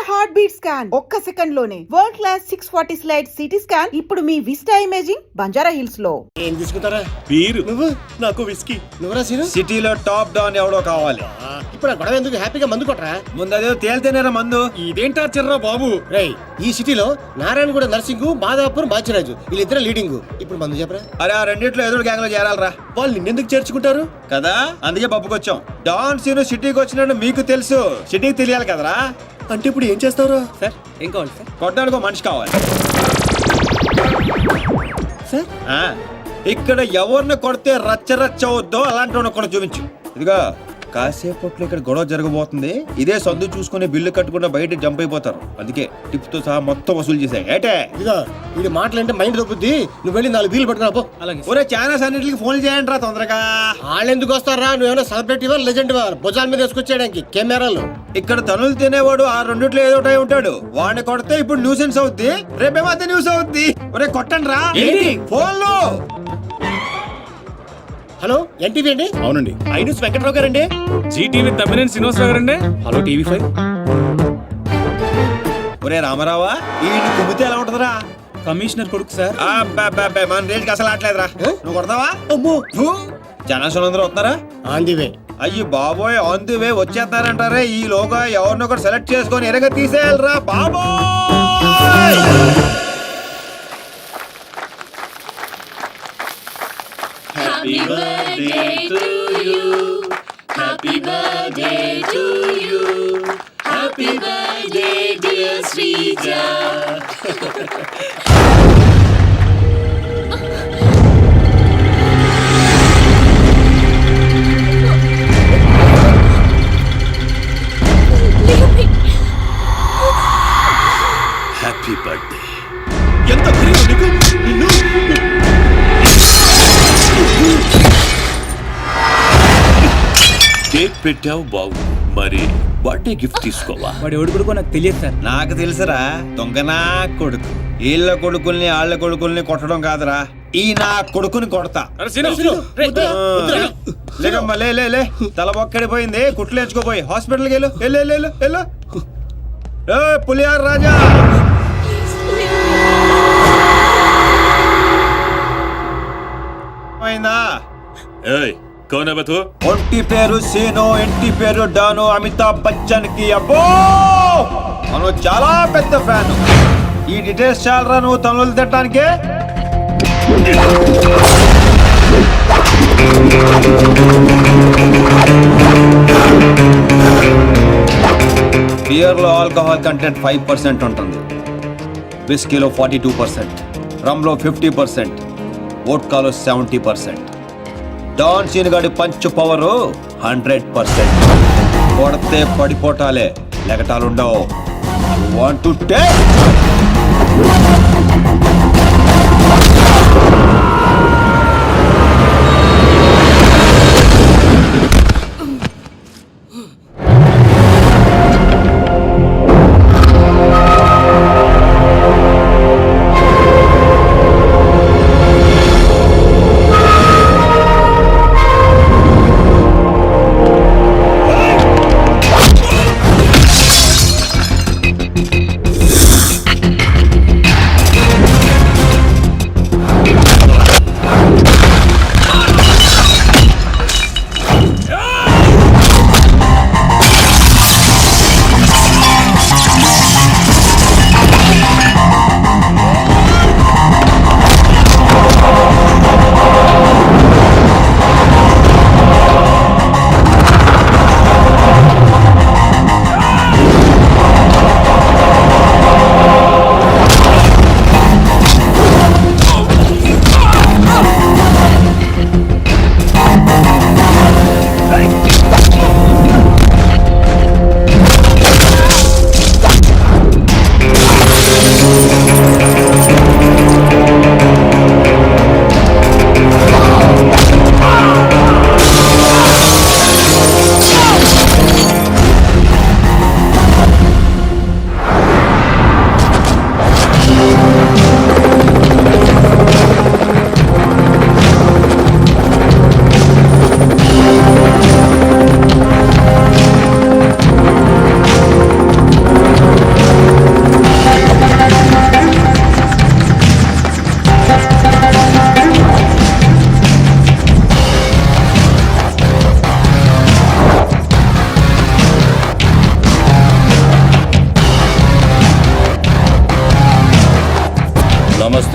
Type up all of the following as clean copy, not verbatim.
Heart beat scan ఒక్క second లోనే world class 640 slide CT scan ఇప్పుడు మీ విస్టా ఇమేజింగ్ బంజారా హిల్స్ లో. ఏం తీసుకుంటారా? బీరు. నువ్వు నాకు విస్కీ. నువ్వురా సీను? సిటీలో టాప్ డౌన్ ఎవడో కావాలి. ఇప్పుడు ఆ గొడవ ఎందుకు? హ్యాపీగా మందు కొట్టరా. ముందు అదే తేలితేనేరా మందు. ఇదేంటా చిర్రా బాబు. రేయ్, ఈ సిటీలో నారాయణగూడ నర్సింగ్, బాదాపూర్ బాచిరాజు వీళ్ళిద్దరు లీడింగ్. ఇప్పుడు మందు చెప్పరా. అరే ఆ రెండిట్లో ఎదురు గ్యాంగ్ లో చేరాలరా. వాళ్ళు నిన్నెందుకు చేర్చుకుంటారు కదా, అందుకే పప్పుకొచ్చాం. డాన్ సీను సిటీకి వచ్చినట్టు మీకు తెలుసు, సిటీకి తెలియాలి కదరా. అంటే ఇప్పుడు ఏం చేస్తావురా? సార్ ఏం కావాలి సార్? కొట్టడానికి మనిషి కావాలి సార్. ఇక్కడ ఎవరిని కొడితే రచ్చ రచ్చ అవుద్దో అలాంటి కూడా చూపించు. ఇదిగా కాసేపట్లో ఇక్కడ గొడవ జరగబోతుంది. ఇదే సందు చూసుకుని బిల్లు కట్టుకుంటే బయట జంప్ అయిపోతారు. అందుకే టిప్ తో సహా మొత్తం వసూలు చేశాయి. ఏటే ఇదిగా వీడి మాటలంటే మైండ్ దొబ్బుద్ది. నువ్వు వెళ్ళి 4 బీలు పట్టుకురా పో. అలాగే. ఒరే ఛానల్స్ అన్నిటికి ఫోన్ చేయండి రా తొందరగా. వాళ్ళు ఎందుకు వస్తారా? నువ్వేమైనా సెలబ్రిటీవా, లెజెండ్ భుజాల మీద వేసుకొచ్చేయడానికి కెమెరాలు. ఇక్కడ తనులు తినేవాడు ఆ రెండిట్లో ఏదో ఒకటి ఉంటాడు. వాడిని కొడితే ఇప్పుడు న్యూసెన్స్ అవుద్ది, రేపేమో అదే న్యూస్ అవుద్ది. ఒరే కొట్టండి రా ఫోన్లో. హలో, ఎన్టీవీ అండి? అవునండి. ఐ న్యూస్ వెంకట్రావు గారండి? జీటీవీ తమ్మినేని శ్రీనివాసరావు గారండి? Hello TV5. ఒరే రామారావా, ఈ కుమ్మితే ఎలా ఉంటుందిరా? కమిషనర్ కొడుకు సార్. మన రేంజ్కి అసలు ఆటలేదురా. నువ్వు కొడతావా? అమ్మో, జనాశులు అందరూ వస్తున్నారా? On the way. అయ్యి బాబోయ్, ఆన్ ది వే వచ్చేస్తారంటారే. ఈ లోగా ఎవరినొకరు సెలెక్ట్ చేసుకొని ఎరగ తీసేయాలరా బాబోయ్. Happy birthday to you. Happy birthday to you. Happy birthday dear Srija. Happy birthday. ఎంత ప్రేమ నీకు. నిన్ను కేక్ పెట్టావు బాబు, మరి బర్త్డే గిఫ్ట్ తీసుకోవా? వాడు ఎవడు కొడుకో నాకు తెలియదు సార్. నాకు తెలుసురా, దొంగనా కొడుకు. వీళ్ళ కొడుకుల్ని వాళ్ళ కొడుకుల్ని కొట్టడం కాదురా, ఈ నా కొడుకుని కొడతా. లేకమ్మా లే లే లే, తల బొక్కడిపోయింది, కుట్లు ఎంచుకోపోయి హాస్పిటల్కి వెళ్ళు. వెళ్ళు వెళ్ళు వెళ్ళు. పులియార్ రాజా, అయిందా? ఏయ్ కౌన్ హై బతు? ఒంటి పేరు సీను, ఇంటి పేరు డాను, అమితాబ్ బచ్చన్ కి అబ్బో మనం చాలా పెద్ద ఫ్యాన్. ఈ డీటెయిల్స్ చాలరా నువ్వు తనులు తిట్టడానికి? బియర్ లో ఆల్కహాల్ కంటెంట్ 5% ఉంటుంది, విస్కీలో 42%, రమ్ లో 50%, వోడ్కాలో 70%. డాన్ సీన్ గాడి పంచ్ పవర్ 100%. కొడితే పడిపోటాలే, లెగటాలుండవు. Want to take?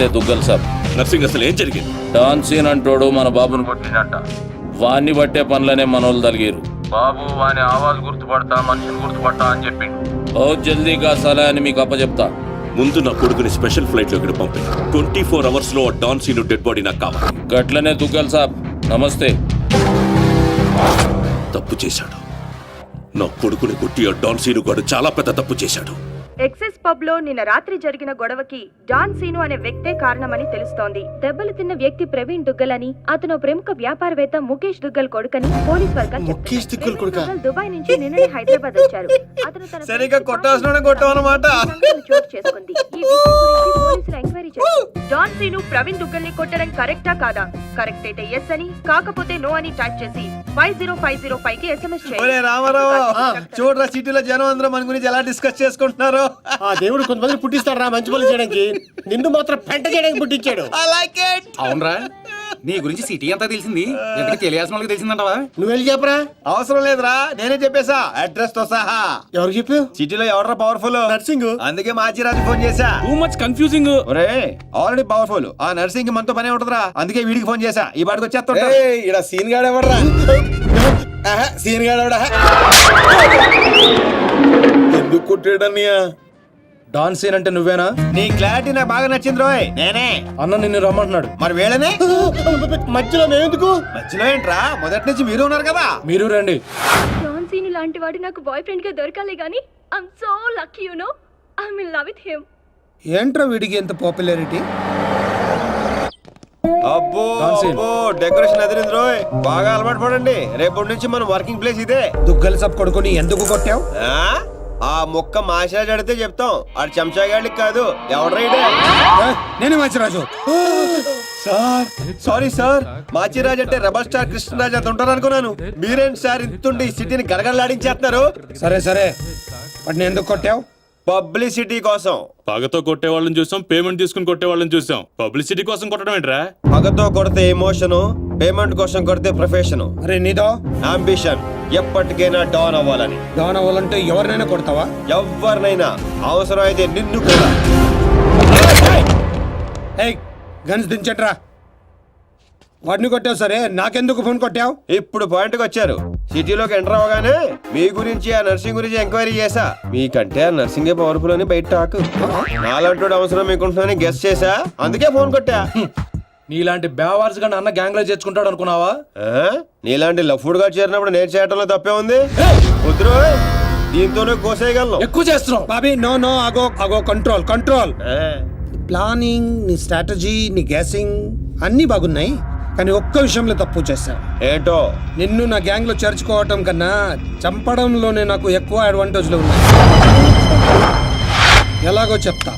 నమస్తే దుగ్గల్ సాబ్. నర్సింగ్ అసలు ఏం జరిగింది? డాన్ సీన్ అంటోడు మన బాబును కొట్టిందంట. వాణ్ణి బట్టే పనులనే మనోళ్ళు తలిగిరు. బాబు వాని ఆవాజ్ గుర్తుపడతా, మనిషిని గుర్తుపడతా అని చెప్పిండు. బహుత్ జల్దీగా సలహా అని మీకు అప్పచెప్తా. ముందు నా కొడుకుని స్పెషల్ ఫ్లైట్ లో ఇక్కడ పంపి 24 hours లో డాన్ సీను డెడ్ బాడీ నాకు కావాలి. గట్లనే దుగ్గల్ సాబ్. నమస్తే. తప్పు చేశాడు. నా కొడుకుని కొట్టి ఆ డాన్ సీను గాడు చాలా పెద్ద తప్పు చేశాడు. ఎక్సెస్ పబ్ లో నిన్న రాత్రి జరిగిన గొడవకి డాన్ సీను అనే వ్యక్తే కారణమని తెలుస్తోంది. దెబ్బలు తిన్న వ్యక్తి ప్రవీణ్ దుగ్గల్ అని, అతను ప్రముఖ వ్యాపారవేత్త ముఖేష్ దుగ్గల్ కొడుకని పోలీస్ వర్గాలు ముఖేష్ దుగ్గల్ కొడుకా? దుబాయ్ నుంచి నిన్ననే హైదరాబాద్ వచ్చారు. అతను తన సరిగ్గా కొట్టాల్సిన కొట్టావన్నమాట. చోటు చేసుకుంది. ఈ విషయం గురించి పోలీసులు ఎంక్వైరీ చేశారు. డాన్ సీను ప్రవీణ్ దుగ్గల్ ని కొట్టడం కరెక్టా కాదా? కరెక్ట్ అయితే ఎస్ అని, కాకపోతే నో అని టైప్ చేసి 50505 కి SMS ఒరే రామారావు, చూడరా సిటీలో జనం అందరూ మన గురించి ఎలా డిస్కస్ చేసుకుంటున్నారు. ఆ దేవుడు కొంతమంది పుట్టిస్తాడు రా మంచి పనులు చేయడానికి. నిన్ను మాత్రం పెంట చేయడానికి పుట్టించాడు. I like it. అవునరా, నీ గురించి సిటీ అంతా తెలిసింది. ఎందుకు తెలియాల్సిన వాళ్ళకి తెలిసిందంటవా? నువ్వు వెళ్ళి చెప్పరా. అవసరం లేదురా, నేనే చెప్పేశా అడ్రస్ తో సహా. ఎవరు చెప్పావు? సిటీలో ఎవడరా పవర్ఫుల్? నర్సింగ్. అందుకే మాచిరాజు ఫోన్ చేశా. Too much confusing. ఒరే ఆల్రెడీ పవర్ఫుల్, ఆ నర్సింగ్ కి మనతో పనే ఉంటదిరా. అందుకే వీడికి ఫోన్ చేశా. ఈ బాడికి వచ్చేస్తా. ఈడ సీన్ గాడు ఎవడరా? సీన్ గాడు ఎవడా? ఎందుకు కొట్టాడన్నయ్య? డాన్ సీన్ అంటే నువ్వేనా? నీ క్లారిటీ నాకు బాగా నచ్చింది రోయ్. నేనే. అన్న నిన్ను రమ్మంటున్నాడు. మరి వేళనే మధ్యలో మేమెందుకు? మధ్యలో ఏంట్రా, మొదటి నుంచి మీరు ఉన్నారు కదా. మీరు రండి. డాన్ సీను లాంటి వాడు నాకు బాయ్ ఫ్రెండ్ గా దొరకాలి గానీ I'm so lucky you know. I will love with him. ఏంట్రా వీడికి ఎంత పాపులారిటీ? అబ్బో అబ్బో, డెకరేషన్ అదిరింది రోయ్. బాగా అలవాటు పడండి. రేపటి నుంచి మన వర్కింగ్ ప్లేస్ ఇదే. దుగ్గల సబ్ కొడుకుని ఎందుకు కొట్టావు? ఆ మొక్క మాషాజ్ అడితే చెప్తాం. ఆడు చెంచాగాడికి కాదు. ఎవడ్రైడే? నేనే Manchiraju. Sir sorry sir, Machiraj అంటే రెబల్ స్టార్ కృష్ణరాజ్ అంత ఉంటారు అనుకున్నాను. మీరేంటి సార్ ఇంతుండి ఈ సిటీని గడగడలాడించేస్తున్నారు? సరే సరే, వాడిని ఎందుకు కొట్టావు? పబ్లిసిటీ కోసం. పగతో కొట్టే వాళ్ళని చూసాం, పేమెంట్ తీసుకుని కొట్టే వాళ్ళని చూసాం. పబ్లిసిటీ కోసం కొట్టడం ఏంట్రా? పగతో కొడితే ఎమోషను, పేమెంట్ కోసం కొడితే ప్రొఫెషను. అరే నీదో అంబిషన్ ఎప్పటికైనా డాన్ అవ్వాలని. డాన్ అవ్వాలంటే ఎవరినైనా కొడతావా? ఎవరినైనా, అవసరం అయితే నిన్ను కూడా. ఏయ్ గన్స్ దించట్రా. వాడిని కొట్టావు సరే, నాకెందుకు ఫోన్ కొట్టావు? ఇప్పుడు పాయింట్కి వచ్చారు. సిటీలోకి ఎంటర్ అవ్వగానే మీ గురించి, ఆ నర్సింగ్ గురించి ఎంక్వైరీ చేశా. మీకంటే ఆ నర్సింగే పవర్ఫుల్ అని బయట టాక్. నాలంటోడు అవసరం మీకుంటుందని గెస్ చేశా, అందుకే ఫోన్ కొట్టా. నీలాంటి బేవార్స్ గా అన్న గ్యాంగ్ లో చేర్చుకుంటాడు అనుకున్నావా? నీలాంటి లఫ్డ్ గా చేరినప్పుడు నేను చేయటంలో తప్పే ఉంది. వద్దు, దీంతోనే కోసేయగలను. ఎక్కువ చేస్తున్నావు బాబీ. నో నో, అగో అగో, కంట్రోల్ కంట్రోల్. ప్లానింగ్, నీ స్ట్రాటజీ, నీ గ్యాసింగ్ అన్నీ బాగున్నాయి, కానీ ఒక్క విషయంలో తప్పు చేశావు. ఏంటో? నిన్ను నా గ్యాంగ్ లో చేర్చుకోవటం కన్నా చంపడంలోనే నాకు ఎక్కువ అడ్వాంటేజ్లు ఉన్నాయి. ఎలాగో చెప్తా.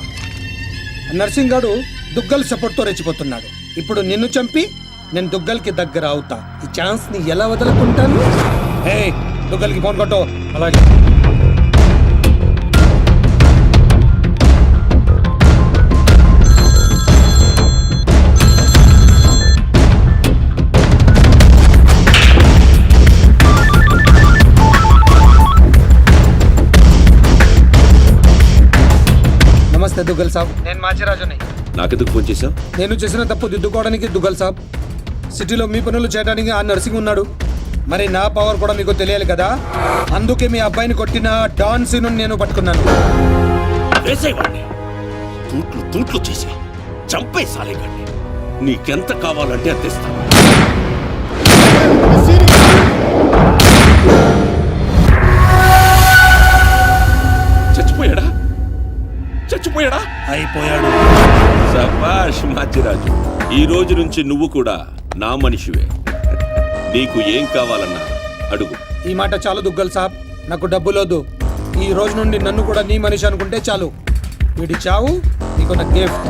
నర్సింగ్ గాడు దుగ్గల్ సపోర్ట్ తో రెచ్చిపోతున్నాడు. ఇప్పుడు నిన్ను చంపి నేను దుగ్గల్కి దగ్గర అవుతా. ఈ ఛాన్స్ ని ఎలా వదులుకుంటాను? ఏ దుగ్గల్కి ఫోన్ కొట్టు. అలాగే. నమస్తే దుగ్గల్ సాబ్, నేను మాచిరాజుని. నాకెందుకు ఫోన్ చేశావు? నేను చేసిన తప్పు దిద్దుకోవడానికి దుగ్గల్ సాబ్, సిటీలో మీ పనులు చేయడానికి ఆ నర్సింగ్ ఉన్నాడు. మరి నా పవర్ కూడా మీకు తెలియాలి కదా. అందుకే మీ అబ్బాయిని కొట్టిన డాన్ సీను నేను పట్టుకున్నాను. వేసేవాడిని తూట్లు తూట్లు చేసి చంపే సాలేగాడిని. నీకెంత కావాలంటే అందిస్తాను. చచ్చిపోయాడా? చచ్చిపోయాడా? అయిపోయాడు. శభాష్ మాచిరాజు, ఈ రోజు నుంచి నువ్వు కూడా నా మనిషివే. నీకు ఏం కావాలన్నా అడుగు. ఈ మాట చాలు దుగ్గల్ సాబ్, నాకు డబ్బులోదు. ఈ రోజు నుండి నన్ను కూడా నీ మనిషి అనుకుంటే చాలు. వీడి చావు నీకు నా గిఫ్ట్.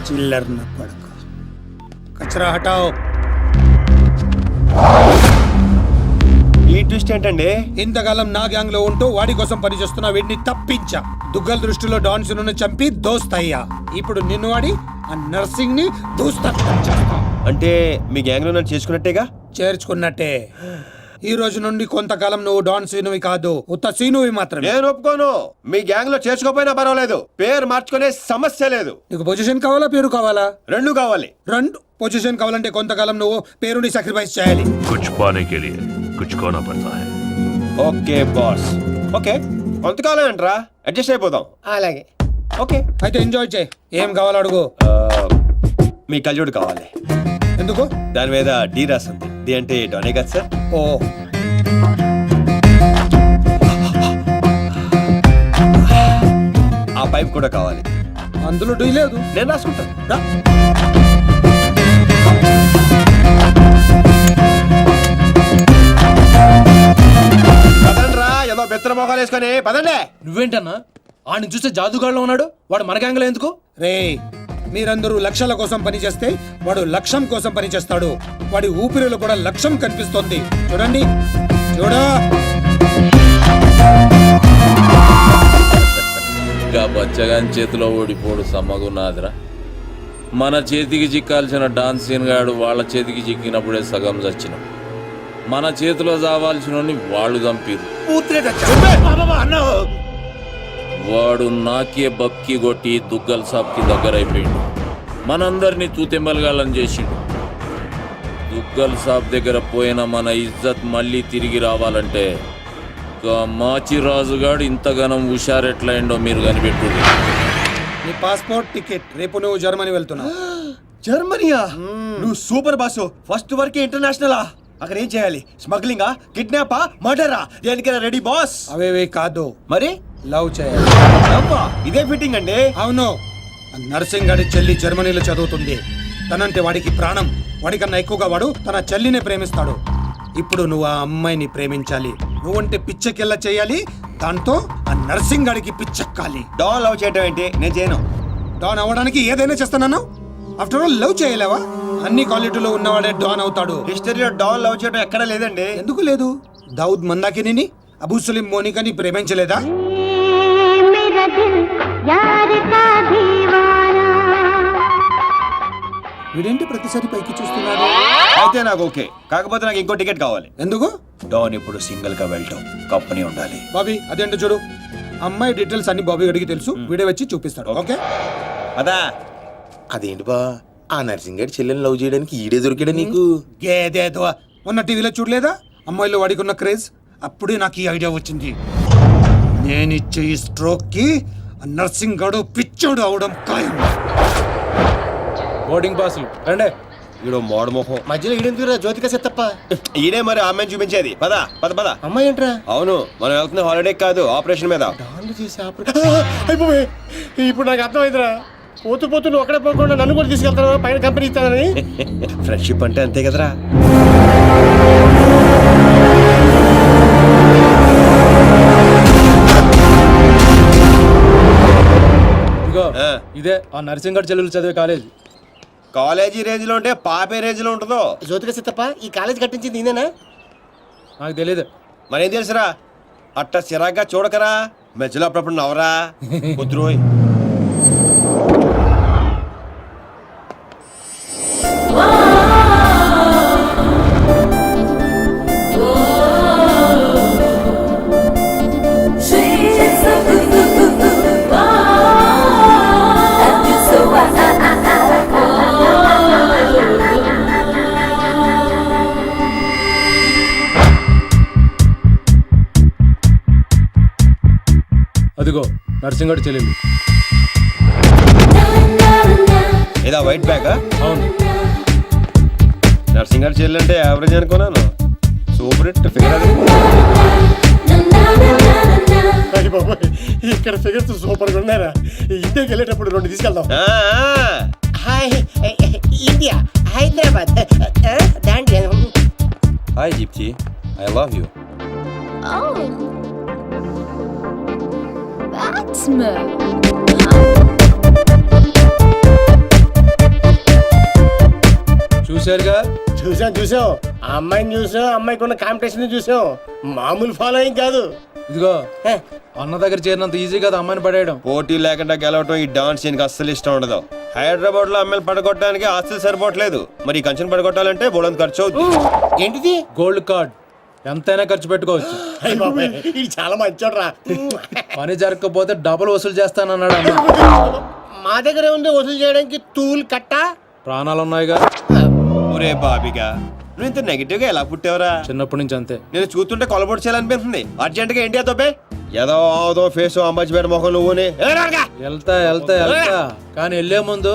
చిల్లర్ నా కొడుకు. కచరా హటాओ. ఈ ట్విస్ట్ ఏంటండి? ఇంతకాలం నా గ్యాంగ్ లో ఉంటూ వాడి కోసం పనిచేస్తున్న వీడిని తప్పించా. దుగ్గల్ దృష్టిలో డాన్ సీనుని చంపి దోస్త్ అయ్యా. ఇప్పుడు నిన్ను వాడి ఆ నర్సింగ్ ని దోస్త్ అంటే మీ గ్యాంగ్ లో నన్ను చేసుకున్నట్టేగా? చేర్చుకున్నట్టే. ఈ రోజు నుండి కొంతకాలం నువ్వు డాన్ సీనువి కాదు, ఉత్త సీనువి మాత్రమే. నేను ఒప్పుకోను. మీ గ్యాంగ్ లో చేర్చుకోపోయినా పర్వాలేదు, పేరు మార్చుకునే సమస్య లేదు. నీకు పొజిషన్ కావాలా, పేరు కావాలా? రెండు కావాలి. రెండు. పొజిషన్ కావాలంటే కొంతకాలం నువ్వు పేరుని సాక్రిఫైస్ చేయాలి. कुछ पाने के लिए कुछ खोना पड़ता है. Okay boss. ఓకే, కొంతకాలం ఏంట్రా, అడ్జస్ట్ అయిపోదాం. అలాగే. ఓకే. అయితే ఎంజాయ్ చేయి. ఏం కావాలో అడుగు. మీ కళ్యాణ్ కావాలి. ఎందుకు? దాని మీద డి రాసింది. డి అంటే డోనే కదా సార్. ఓ ఆ పైప్ కూడా కావాలి. అందులో డీ లేదు. నేను రాసుకుంటాను. రా. పదండి రా, ఏదో బెత్తర మొఖాలు వేసుకొని పదండి. నువ్వేంటన్నా ఆడిని చూస్తే జాదుగాడులో ఉన్నాడు, వాడు మన గ్యాంగ్లో ఎందుకు? రే, మీరందరూ లక్షల కోసం పనిచేస్తే వాడు లక్ష్యం కోసం పనిచేస్తాడు. వాడి ఊపిరిలో కూడా లక్ష్యం కనిపిస్తోంది. చూడండి, చూడా. ఇంకా బచ్చగాని చేతిలో ఓడిపోడు సమ్మగున్నాదిరా. మన చేతికి చిక్కాల్సిన డాన్స్ సీన్ గాడు వాళ్ళ చేతికి చిక్కినప్పుడే సగం చచ్చినాం. మన చేతిలో చావాల్సిన వాళ్ళు చంపిరు. వాడు నాకే బక్కి కొట్టి దుగ్గల్ సాబ్కి దగ్గరైపోయిండు. మనందరినీ తూతెంబలగాళ్ళని చేసిండు. దుగ్గల్ సాబ్ దగ్గర పోయిన మన ఇజ్జత్ మళ్ళీ తిరిగి రావాలంటే మాచిరాజుగాడు ఇంతగానం హుషారెట్లయిండో మీరు కనిపెట్టుడు. నీ పాస్పోర్ట్, టికెట్. రేపు నువ్వు జర్మనీ వెళ్తున్నావు. జర్మనీయా? నువ్వు సూపర్ బాసు. ఫస్ట్ వరకే ఇంటర్నేషనలా? అక్కడ ఏం చేయాలి? స్మగ్లింగా, కిడ్నాపా, మర్డరా? దేనికైనా రెడీ బాస్. అవేవే కాదు, మరి లవ్ చేయాలి. అబ్బా, ఇదే ఫిట్టింగ్ అండి. అవును. నర్సింగ్ గాడి చెల్లి జర్మనీలో చదువుతుంది. తనంటే వాడికి ప్రాణం. వాడికన్నా ఎక్కువగా వాడు తన చెల్లినే ప్రేమిస్తాడు. ఇప్పుడు నువ్వు ఆ అమ్మాయిని ప్రేమించాలి. నువ్వంటే పిచ్చెకెళ్ళ చేయాలి. దాంతో ఆ నర్సింగ్ గాడికి పిచ్చెక్కాలి. డాన్ లవ్ చేయటం ఏంటి? నేను చేయను. డాన్ అవ్వడానికి ఏదైనా చేస్తానన్నా? ఆఫ్టర్ ఆల్ లవ్ చేయలేవా? అన్ని క్వాలిటీలో ఉన్నవాడే డాన్ అవుతాడు. హిస్టరీలో డాన్ లవ్ చేయడం ఎక్కడా లేదండి. ఎందుకు లేదు? దావుద్ మందాకిని, అబూ సలీం మోనికాని ప్రేమించలేదా? వీడేంటి ప్రతిసారి పైకి చూస్తున్నాడు? అయితే నాకు ఓకే, కాకపోతే నాకు ఇంకో టికెట్ కావాలి. ఎందుకు? డాన్ ఇప్పుడు సింగిల్ గా వెళ్ళటం, కంపెనీ ఉండాలి. బాబీ, అదేంటో చూడు. అమ్మాయి డీటెయిల్స్ అన్ని బాబీ గడికి తెలుసు. వీడే వచ్చి చూపిస్తాడు. ఓకే అదా? అదేంటి బా, ఆ నర్సింగ్ గారి చెల్లెని లవ్ చేయడానికి ఈడే దొరికాడా నీకు? గేదేదో మొన్న టీవీలో చూడలేదా అమ్మాయిలో వాడికున్న క్రేజ్? అప్పుడే నాకు ఈ ఐడియా వచ్చింది. నేను ఇచ్చే ఈ స్ట్రోక్ కి నర్సింగ్ గడు పిచ్చోడు అవడం ఖాయం. బోర్డింగ్ పాసులు రండే. ఈడో మోడ మొహం. మధ్యలో ఈడెందుకురా జ్యోతిక తప్ప. ఈడే మరి ఆమెను చూపించేది. పద పద పద. అమ్మాయి ఏంట్రా? అవును, మనం వెళ్తున్న హాలిడే కాదు, ఆపరేషన్ మీద. డాన్లు చేసి అయిపోయి. ఇప్పుడు నాకు అర్థమైందిరా. పోతూ పోతూ నువ్వు అక్కడే పోకుండా నన్ను కూడా తీసుకెళ్తాను, పైన కంపెనీ ఇస్తానని. ఫ్రెండ్షిప్ అంటే అంతే కదరా. ఇదిగో ఇదే ఆ నర్సింగ్ గారి చెల్లెలు చదివే కాలేజ్. కాలేజీ రేంజ్ లో ఉంటే పాపే రేంజ్ లో ఉంటుందో. జ్యోతిక తప్ప ఈ కాలేజ్ కట్టించింది నేనేనా? నాకు తెలియదు. మరేం తెలుసురా? అట్ట సిరాగ్గా చూడకరా, మధ్యలో అప్పుడప్పుడు నవరా కుదురోయ్. అదిగో నర్సింగ్ గారి చెల్లెలు. ఏదా వైట్ బ్యాగ్? అవును. నర్సింగ్ గారు చెల్లంటే యావరేజ్ అనుకున్నాను. సూపర్ హిట్ ఫిగర్ అది. ఇక్కడ ఫిగర్స్ సూపర్ గా ఉన్నారా? ఇండియాకి వెళ్ళేటప్పుడు 2 తీసుకెళ్దాం. Hi India, Hyderabad. హాయ్ జీప్తి, ఐ లవ్ యూ. చూశారుగా? చూసాం. ఆ అమ్మాయిని చూసాం, అమ్మాయికి ఉన్న కాంపిటీషన్ చూసాం. మామూలు ఫాలోయింగ్ కాదు. ఇదిగో అన్న దగ్గర చేరినంత ఈజీ కదా అమ్మాయిని పడేయడం. పోటీ లేకుండా గెలవటం ఈ డాన్స్ సీన్కి అస్సలు ఇష్టం ఉండదు. హైదరాబాద్ లో అమ్మాయిలు పడగొట్టడానికి ఆస్తులు సరిపోవట్లేదు. మరి ఈ కంచెను పడగొట్టాలంటే బోడంత ఖర్చు అవుతుంది. ఏంటిది? Gold card. ఎంతైనా ఖర్చు పెట్టుకోవచ్చు. అయ్య బాబాయ్ ఇది చాలా మంచోడ్రా. పని జరగకపోతే డబుల్ వసూలు చేస్తానన్నాడు అన్న. మా దగ్గర ఉంది వసూలు చేయడానికి తూల్ కట్ట. ప్రాణాలు ఉన్నాయిగా. ఒరే బాబిగా నువ్వు ఇంత నెగిటివ్ గా ఎలా పుట్టావురా? చిన్నప్పటి నుంచి అంతే. నేను చూస్తుంటే కొలబొట్టు చేయాలనిపిస్తుంది. అర్జెంట్ గా ఇండియా తోపే ఏదో ఫేస్ అంబాజీపేట మొహం నువ్వుని. వెళ్తా కానీ వెళ్లే ముందు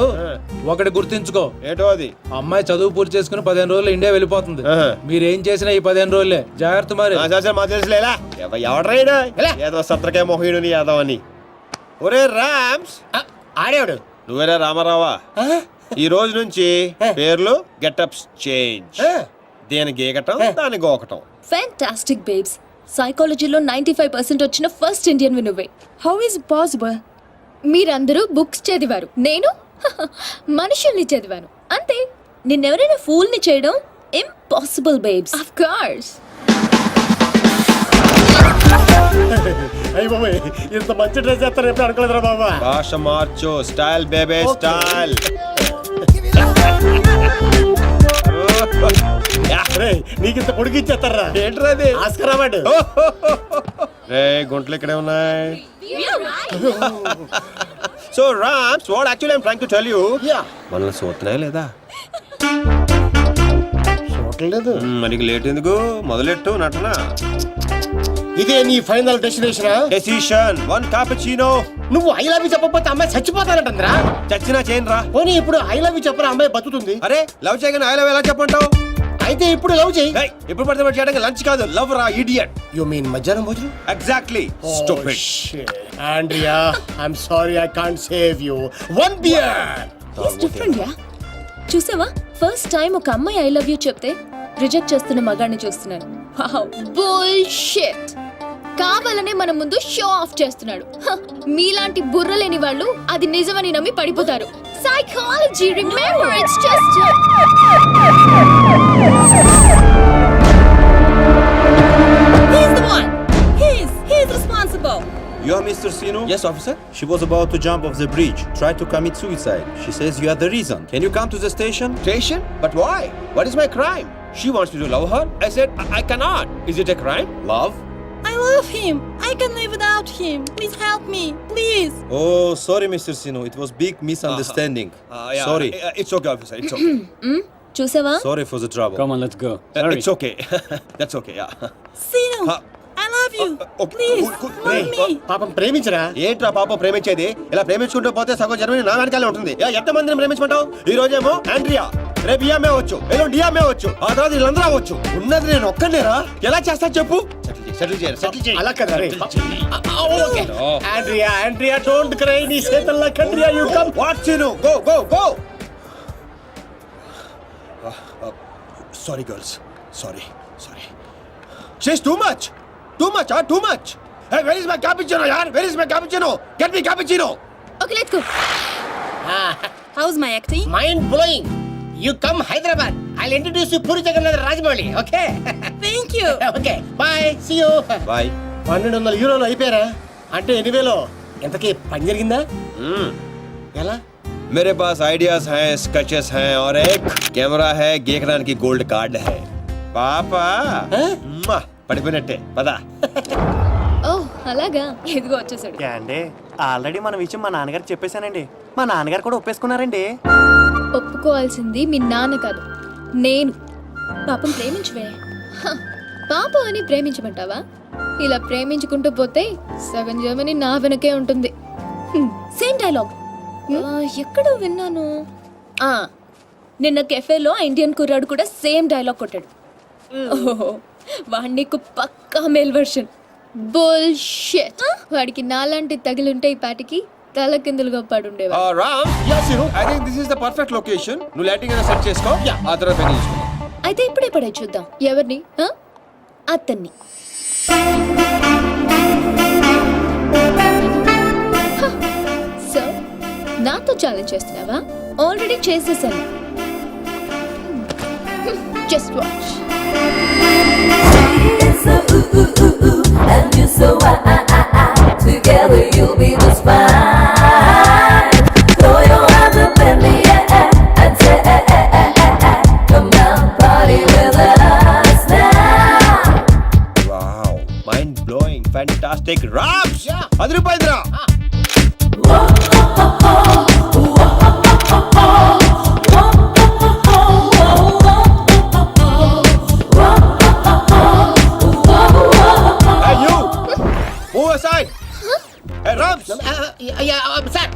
ఒకటి గుర్తించుకో. ఏటో అది? అమ్మాయి చదువు పూర్తి చేసుకుని 15 రోజులు ఇండియా వెళ్ళిపోతుంది. మీరేం చేసినా ఈ 15 రోజులే జాగ్రత్త. మరి మా తెలుసులేలా ఎవడ్రైనా ఏదో సత్రకాయ మొహీడు ఏదో అని. ఒరే రామ్స్ ఆడేవాడు నువ్వేరా రామారావా? ఈ రోజు నుంచి పేర్లు గెటప్స్ చేంజ్. దేని గీకటం దాని గోకటం. Fantastic babes. సైకాలజీలో 95% వచ్చిన ఫస్ట్ ఇండియన్ నువ్వే. How is possible? మీరందరూ బుక్స్ చదివారు, నేను మనుషుల్ని చదివాను అంతే. నిన్నెవరైనా ఫూల్ ని చేయడం ఇంపాసిబుల్ బేబ్స్. Of course. అయ్య బాబాయ్ ఇంత మంచి డ్రెస్ చేస్తారు ఎప్పుడు అనుకోలేదురా బాబా. భాష మార్చు. Style బేబే style. నీకింత పొడిగి ఇచ్చేస్తారా? ఏంట్రా అది? Oscar award. రే గుంటలు ఇక్కడే ఉన్నాయి. So Rams what actually I am trying to tell you, మనల్ని చూస్తున్నాయా లేదా? చూడలేదు. మనకి లేట్ ఎందుకు? మొదలెట్టు నటన. ఇదే నీ ఫైనల్ డెస్టినేషన్? డెసిషన్. 1 cappuccino. నువ్వు ఐ లవ్ యూ చెప్పకపోతే అమ్మాయి చచ్చిపోతానంటుందిరా. చచ్చినా చేయను రా. పోనీ ఇప్పుడు ఐ లవ్ యూ చెప్పరా అమ్మాయి బతుకుతుంది. అరే లవ్ చేయగానే ఐ లవ్ ఎలా చెప్పంటావు? అయితే ఇప్పుడు లవ్ చేయి. ఇప్పుడు పడితే చేయడానికి లంచ్ కాదు, లవ్ రా ఇడియట్. యు మీన్ మధ్యాహ్నం భోజనం? Exactly. Stupid. Andrea I'm sorry I can't save you. 1 beer. It's different yeah. చూసావా, ఫస్ట్ టైం ఒక అమ్మాయి ఐ లవ్ యూ చెప్తే రిజెక్ట్ చేస్తున్న మగాడిని చూస్తున్నాను. Wow, bullshit. కావాలనే మన ముందు షో ఆఫ్ చేస్తున్నాడు. మీలాంటి బుర్రలేని వాళ్ళు అది నిజమని నమ్మి పడిపోతారు. Psychology, remember, it's just he's the one. He's responsible. You are Mr. Sinu? Yes, officer. She was about to jump off the bridge, tried to commit suicide. She says you are the reason. Can you come to the station? Station? But why? What is my crime? She wants me to love her. I said I cannot. Is it a crime? Love? I love him. I can live without him. Please help me. Please. Oh, sorry, Mr. Sinu. It was big misunderstanding. Yeah, Sorry. It's okay, officer. It's okay. చూసావా? Sorry for the trouble. Come on, let's go. It's okay. That's okay, yeah. Sinu, I love you. Okay. Please, love me. పాపం ప్రేమించరా. ఏంట్రా పాపం ప్రేమించేది? ఇలా ప్రేమించుకుంటూ పోతే సగం జన్మని నా వెనకాలే ఉంటుంది. ఎంతమందిని ప్రేమించమంటావు? ఈ రోజేమో ఆండ్రియా, రేపు ఇయామే అవచ్చు, ఎల్లుండి డియామే అవచ్చు, ఆ తర్వాత వీళ్ళందరూ అవచ్చు. ఉన్నది నేను ఒక్కనేరా. ఎలా చేస్తా చెప్పు? సెటిల్ చేయాలి. అలా కదా రే. Okay Andrea don't cry. నీ చేతల్లో కండ్రియా you come. What Sinu? Go. Sorry girls. Sorry. She's too much. Too much. Hey, where is my cappuccino, yaar? Where is my cappuccino? Get me cappuccino. Okay, let's go. How's my acting? Mind blowing. You come Hyderabad. I'll introduce you Puri Jagannath Rajamouli. Okay. Thank you. Okay bye. See you. Bye. 1200 యూరోలు అయిపోయారా? అంటే 8,000. ఎంతకీ పని జరిగిందా? ఎలా? मेरे पास ideas हैं, sketches हैं और एक कैमरा है. गेकरान की गोल्ड कार्ड है. पापा పడిపోయినట్టే పదా. ఓ అలాగా, ఎదుగో వచ్చేసాడు. అండి ఆల్రెడీ మన విషయం మా నాన్నగారికి చెప్పేశానండి. మా నాన్నగారు కూడా ఒప్పేసుకున్నారండి. ఒప్పుకోవాల్సింది మీ నాన్న కాదు, నేను. పాపం ప్రేమించవే. పాపం అని ప్రేమించమంటావా? ఇలా ప్రేమించుకుంటూ పోతే సగం జర్మనీ నా వెనకే ఉంటుంది. సేమ్ డైలాగ్ ఎక్కడో విన్నాను. నిన్న కెఫేలో ఇండియన్ కుర్రాడు కూడా సేమ్ డైలాగ్ కొట్టాడు. ఓహో, వాడి నీకు పక్కా మేల్ వర్షన్. బుల్షిట్. వాడికి నాలాంటి తగిలుంటే ఈ పాటికి తల కిందులుగా పడుండేవా. Ram, I think this is the perfect location. నువ్వు లైటింగ్ అయినా సెట్ చేసుకో. ఆ తర్వాత పని చేసుకో. అయితే ఇప్పుడే పడే చూద్దాం. ఎవరిని? అతన్ని. సో నాతో ఛాలెంజ్ చేస్తున్నావా? ఆల్రెడీ చేసేసాను. Just watch. Together you'll be just fine. Throw your hands up in the air and say, come on, party with us now. Fantastic Rams అదిరిపోయిందిరా. Hey, you! Move aside! Hey, Rams!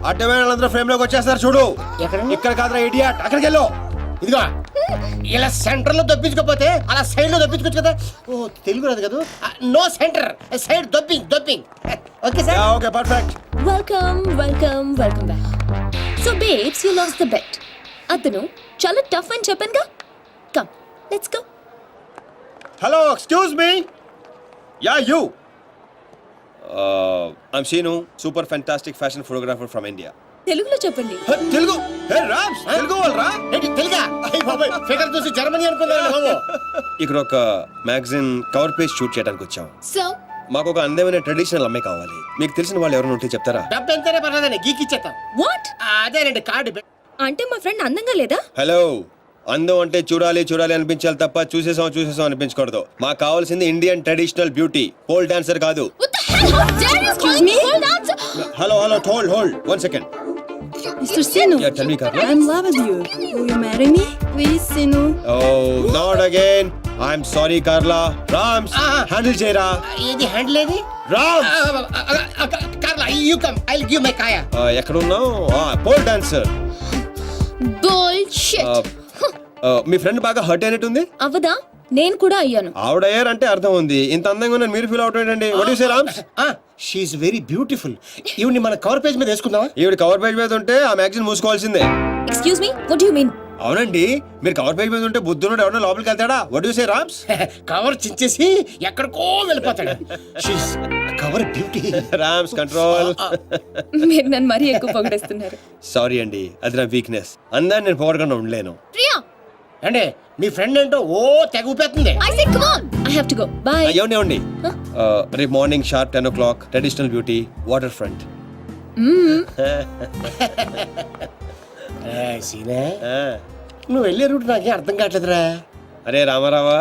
అడ్డమైన వాళ్ళందరూ frame లోకి వచ్చేస్తారు చూడు. ఇక్కడ కాదురా idiot, అక్కడికి వెళ్ళు. ఇదిగో ఇలా సెంటర్ లో దొప్పించుకోపోతే అలా సైడ్ లో దొప్పించుకోవచ్చు కదా. ఓ తెలుగు రాదు కదా. No centre, side dropping. Okay sir. Okay perfect. Welcome back. So babes you lost the bet. అతను చాలా టఫ్ అని చెప్పానుగా. Come let's go. Hello, excuse me. Yeah you. I'm Seenu, super fantastic fashion photographer from India. తెలుగులో చెప్పండి. తెలుగు? హే రామ్స్, తెలుగు వాళ్ళరా? ఏంటి తెలుగా? అయ్య బాబాయ్, ఫిగర్ చూసి జర్మనీ అనుకున్నాను బాబు. ఇక్కడ ఒక మ్యాగజైన్ కవర్ పేజ్ షూట్ చేయడానికి వచ్చాం. సో మాకు ఒక అందమైన ట్రెడిషనల్ అమ్మాయి కావాలి. మీకు తెలిసిన వాళ్ళు ఎవరైనా ఉంటే చెప్తారా? డబ్బు ఎంతైనా పర్లేదండి, గీకిచ్చేస్తాం. వాట్? అదేనండి కార్డు. అంటే మా ఫ్రెండ్ అందంగా లేదా? హలో, అందం అంటే చూడాలి అనిపించాలి తప్ప చూసేసాం అనిపించకూడదు. మాకు కావాల్సింది Indian traditional beauty, pole dancer కాదు. Hello hold 1 second. Mr. Sinu, Yeah, tell me, Carla. I'm in love with you. Will you marry me? Please, Sinu. Oh, not again. I'm sorry, Carla. Rams, handle చేయరా. ఏది handle ఏది? Rams. Carla, you come, I will give my కాయా. ఎక్కడ ఉన్నావు? Pole dancer. Bullshit. మీ friend బాగా hurt అయినట్టుంది. అవదా? నేను కూడా అయ్యాను. ఆవిడయ్యారంటే అర్థం ఉంది. ఇంత అందంగా ఉన్నాను మీరు ఫీల్ అవుట్ ఏంటండి? What you say Rams? She is very beautiful. ఈవిని మన కవర్ పేజ్ మీద వేసుకుందామా? ఈవిడ కవర్ పేజ్ మీద ఉంటే ఆ magazine మూసుకోవాల్సిందే. Excuse me, what do you mean? అవునండి, మీరు కవర్ పేజ్ మీద ఉంటే బుద్ధుడు ఎవరైనా లోపలికి వెళ్తాడా? What you say Rams? Cover చించేసి ఎక్కడికో వెళ్ళిపోతాడు. She is cover beauty. Rams control. మీరు నన్ను మరీ ఎక్కువ పొగిడేస్తున్నారు. సారీ అండి, అది నా వీక్నెస్. అందాన్ని నేను పొగడకుండా ఉండలేను. ప్రియా, అంటే మీ ఫ్రెండ్ ఏంటో ఓ తెగ ఊపేస్తుంది. I said come on. I have to go. Bye. ఏమండి రేపు morning sharp 10 o'clock traditional beauty water front. సీనే, నువ్వు వెళ్ళే రూట్ నాకే అర్థం కావట్లేదురా. అరే రామారావా,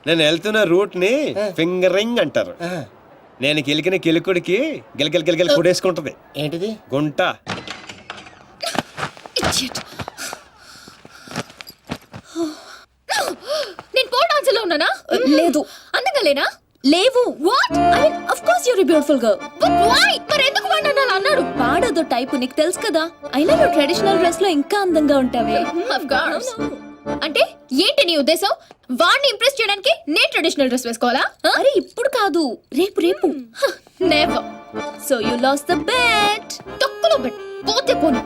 నేను వెళ్తున్న రూట్ ని ఫింగరింగ్ అంటారు. నేను కెలికిన కెలుకుడికి గిలగిల కుడేసుకుంటది. ఏంటిది? గుంట. Idiot. నేను పోల్ డాన్సర్ లో ఉన్నానా? లేదు. అందంగా లేనా? లేవు. What? I mean of course you are a beautiful girl. But why? మరి ఎందుకు వాడు అలా అన్నాడు? వాడదో టైప్, నీకు తెలుసు కదా. అయినా నువ్వు ట్రెడిషనల్ డ్రెస్ లో ఇంకా అందంగా ఉంటావే. Of course. అంటే ఏంటి నీ ఉద్దేశం? వాడిని ఇంప్రెస్ చేయడానికి నేను ట్రెడిషనల్ డ్రెస్ వేసుకోవాలా? అరే ఇప్పుడు కాదు, రేపు. Never. So you lost the bet. తక్కువ బెట్. పోతే పోను.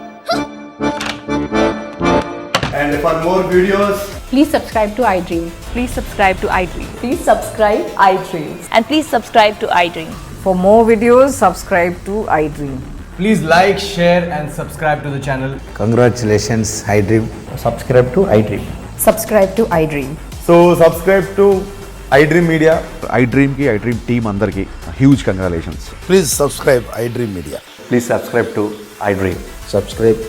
And for more videos, please subscribe to iDream. please subscribe to iDream. Please subscribe iDream. And please subscribe to iDream. For more videos, subscribe to iDream. Please like, share and subscribe to the channel. Congratulations, iDream. Subscribe to iDream. Subscribe to iDream. So subscribe to iDream Media. iDream ki iDream team andarki huge congratulations. Please subscribe iDream Media. Please subscribe to iDream. Subscribe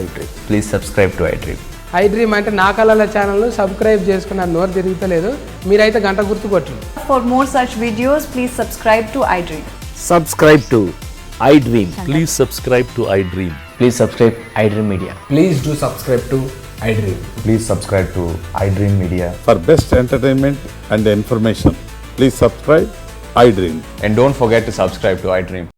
iDream. Please subscribe to iDream. iDream అంటే నా కళల channel subscribe చేసుకున్న నోరు తిరుగుతలేదు. మీరైతే గంట గుర్తు కొట్టండి. For more such videos, please subscribe to iDream. Subscribe to iDream. Please subscribe to iDream. Please subscribe iDream Media. Please do subscribe to iDream. Please subscribe to iDream Media. For best entertainment and information, please subscribe iDream. And don't forget to subscribe to iDream.